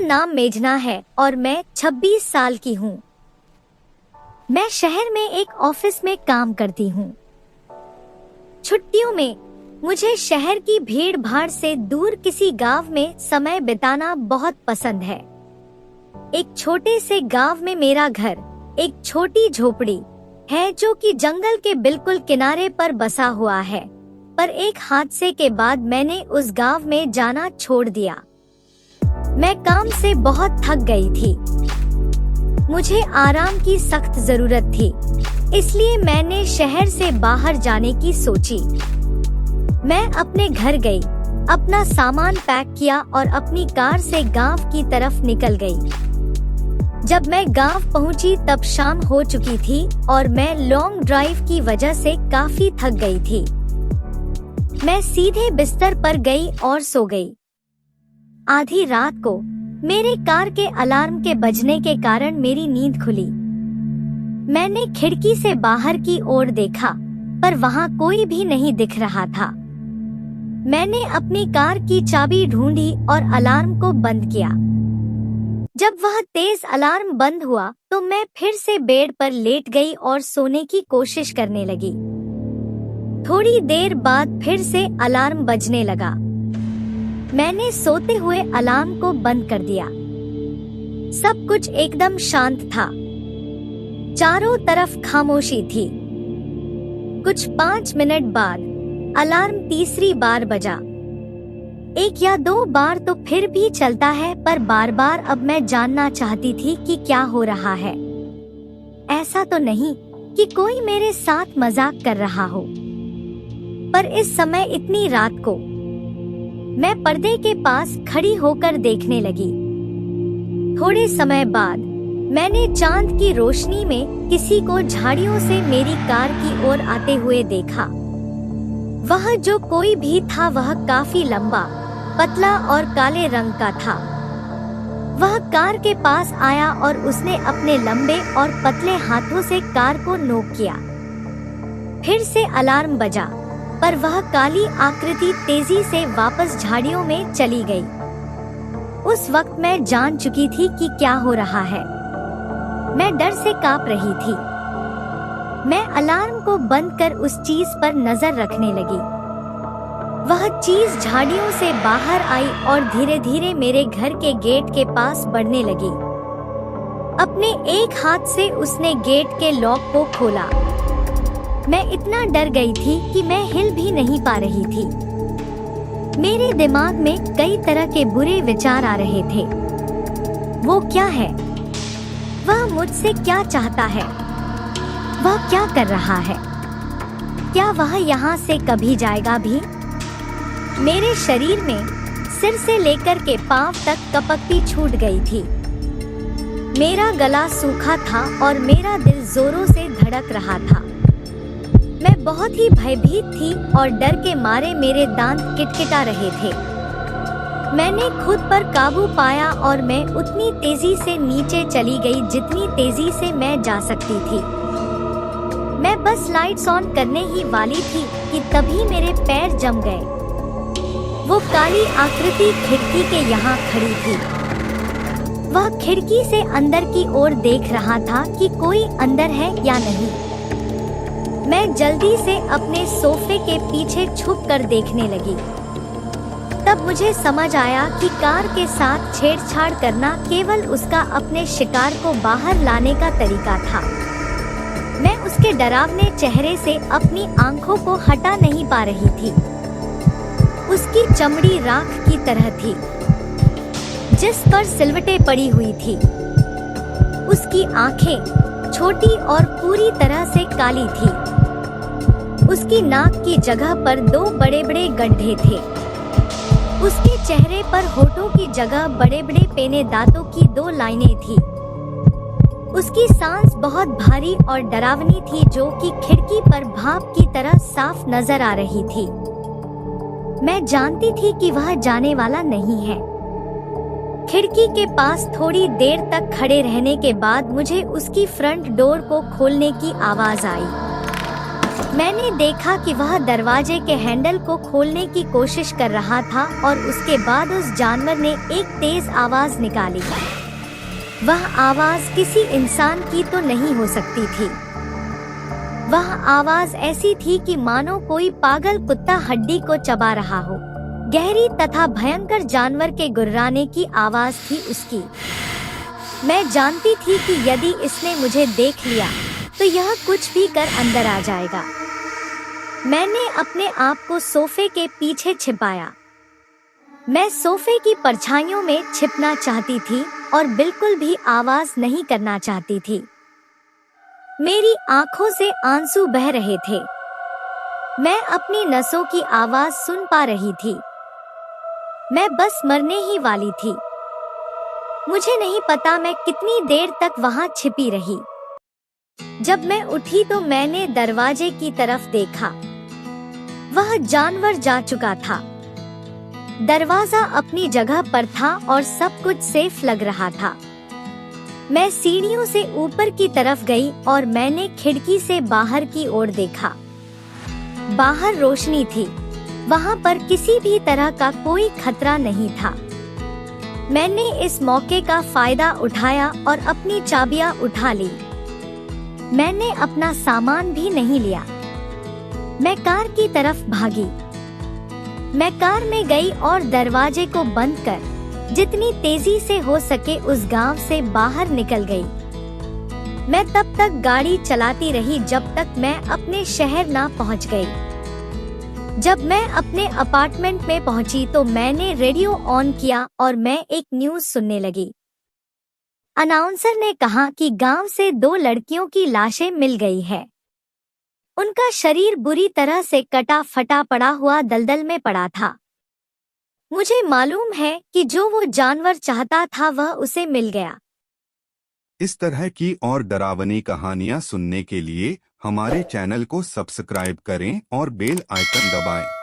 नाम मेघना है और मैं 26 साल की हूँ। मैं शहर में एक ऑफिस में काम करती हूँ। छुट्टियों में मुझे शहर की भीड़ भाड़ से दूर किसी गांव में समय बिताना बहुत पसंद है। एक छोटे से गांव में मेरा घर एक छोटी झोपड़ी है जो कि जंगल के बिल्कुल किनारे पर बसा हुआ है, पर एक हादसे के बाद मैंने उस गांव में जाना छोड़ दिया। मैं काम से बहुत थक गई थी। मुझे आराम की सख्त जरूरत थी, इसलिए मैंने शहर से बाहर जाने की सोची। मैं अपने घर गई, अपना सामान पैक किया और अपनी कार से गांव की तरफ निकल गई। जब मैं गांव पहुंची तब शाम हो चुकी थी और मैं लॉन्ग ड्राइव की वजह से काफी थक गई थी। मैं सीधे बिस्तर पर गई और सो गई। आधी रात को मेरे कार के अलार्म के बजने के कारण मेरी नींद खुली। मैंने खिड़की से बाहर की ओर देखा, पर वहां कोई भी नहीं दिख रहा था। मैंने अपनी कार की चाबी ढूंढी और अलार्म को बंद किया। जब वह तेज अलार्म बंद हुआ तो मैं फिर से बेड पर लेट गई और सोने की कोशिश करने लगी। थोड़ी देर बाद फिर से अलार्म बजने लगा। मैंने सोते हुए अलार्म को बंद कर दिया। सब कुछ एकदम शांत था। चारों तरफ खामोशी थी। कुछ 5 मिनट बाद अलार्म तीसरी बार बजा। 1 या 2 बार तो फिर भी चलता है, पर बार बार अब मैं जानना चाहती थी कि क्या हो रहा है। ऐसा तो नहीं कि कोई मेरे साथ मजाक कर रहा हो। पर इस समय इतनी रात को मैं पर्दे के पास खड़ी होकर देखने लगी। थोड़े समय बाद मैंने चांद की रोशनी में किसी को झाड़ियों से मेरी कार की ओर आते हुए देखा। वह जो कोई भी था वह काफी लंबा, पतला और काले रंग का था। वह कार के पास आया और उसने अपने लंबे और पतले हाथों से कार को नोक किया। फिर से अलार्म बजा, पर वह काली आकृति तेजी से वापस झाड़ियों में चली गई। उस वक्त मैं जान चुकी थी कि क्या हो रहा है। मैं डर से कांप रही थी। मैं अलार्म को बंद कर उस चीज पर नजर रखने लगी। वह चीज झाड़ियों से बाहर आई और धीरे धीरे मेरे घर के गेट के पास बढ़ने लगी। अपने एक हाथ से उसने गेट के लॉक को खोला। मैं इतना डर गई थी कि मैं हिल भी नहीं पा रही थी। मेरे दिमाग में कई तरह के बुरे विचार आ रहे थे। वो क्या है? वह मुझसे क्या चाहता है? वह क्या कर रहा है? क्या वह यहाँ से कभी जाएगा भी? मेरे शरीर में सिर से लेकर के पांव तक कपकती छूट गई थी। मेरा गला सूखा था और मेरा दिल जोरों से धड़क रहा था। मैं बहुत ही भयभीत थी और डर के मारे मेरे दांत किटकिटा रहे थे। मैंने खुद पर काबू पाया और मैं उतनी तेजी से नीचे चली गई जितनी तेजी से मैं जा सकती थी। मैं बस लाइट्स ऑन करने ही वाली थी कि तभी मेरे पैर जम गए। वो काली आकृति खिड़की के यहाँ खड़ी थी। वह खिड़की से अंदर की ओर देख रहा था कि कोई अंदर है या नहीं। मैं जल्दी से अपने सोफे के पीछे छुप कर देखने लगी। तब मुझे समझ आया कि कार के साथ छेड़छाड़ करना केवल उसका अपने शिकार को बाहर लाने का तरीका था। मैं उसके डरावने चेहरे से अपनी आंखों को हटा नहीं पा रही थी। उसकी चमड़ी राख की तरह थी, जिस पर सिलवटें पड़ी हुई थी। उसकी आंखें छोटी और पूरी तरह से काली थी। उसकी नाक की जगह पर 2 बड़े-बड़े गड्ढे थे। उसके चेहरे पर होठों की जगह बड़े-बड़े पेने दांतों की 2 लाइनें थी। उसकी सांस बहुत भारी और डरावनी थी, जो कि खिड़की पर भाप की तरह साफ नजर आ रही थी। मैं जानती थी कि वह जाने वाला नहीं है। खिड़की के पास थोड़ी देर तक खड़े रहने के बाद मुझे उसकी फ्रंट डोर को खोलने की आवाज आई। मैंने देखा कि वह दरवाजे के हैंडल को खोलने की कोशिश कर रहा था और उसके बाद उस जानवर ने एक तेज आवाज निकाली। वह आवाज किसी इंसान की तो नहीं हो सकती थी। वह आवाज ऐसी थी कि मानो कोई पागल कुत्ता हड्डी को चबा रहा हो। गहरी तथा भयंकर जानवर के गुर्राने की आवाज थी उसकी। मैं जानती थी कि यदि इसने मुझे देख लिया तो यह कुछ भी कर अंदर आ जाएगा। मैंने अपने आप को सोफे के पीछे छिपाया। मैं सोफे की परछाइयों में छिपना चाहती थी और बिल्कुल भी आवाज नहीं करना चाहती थी। मेरी आंखों से आंसू बह रहे थे। मैं अपनी नसों की आवाज सुन पा रही थी। मैं बस मरने ही वाली थी। मुझे नहीं पता मैं कितनी देर तक वहां छिपी रही। जब मैं उठी तो मैंने दरवाजे की तरफ देखा। वह जानवर जा चुका था। दरवाजा अपनी जगह पर था और सब कुछ सेफ लग रहा था। मैं सीढ़ियों से ऊपर की तरफ गई और मैंने खिड़की से बाहर की ओर देखा। बाहर रोशनी थी। वहां पर किसी भी तरह का कोई खतरा नहीं था। मैंने इस मौके का फायदा उठाया और अपनी चाबियां उठा ली। मैंने अपना सामान भी नहीं लिया। मैं कार की तरफ भागी। मैं कार में गई और दरवाजे को बंद कर जितनी तेजी से हो सके उस गांव से बाहर निकल गई। मैं तब तक गाड़ी चलाती रही जब तक मैं अपने शहर ना पहुंच गई। जब मैं अपने अपार्टमेंट में पहुंची तो मैंने रेडियो ऑन किया और मैं एक न्यूज़ सुनने लगी। अनाउंसर ने कहा कि गांव से 2 लड़कियों की लाशें मिल गई है। उनका शरीर बुरी तरह से कटा फटा पड़ा हुआ दलदल में पड़ा था। मुझे मालूम है कि जो वो जानवर चाहता था वह उसे मिल गया। इस तरह की और डरावनी कहानियां सुनने के लिए हमारे चैनल को सब्सक्राइब करें और बेल आइकन दबाएं।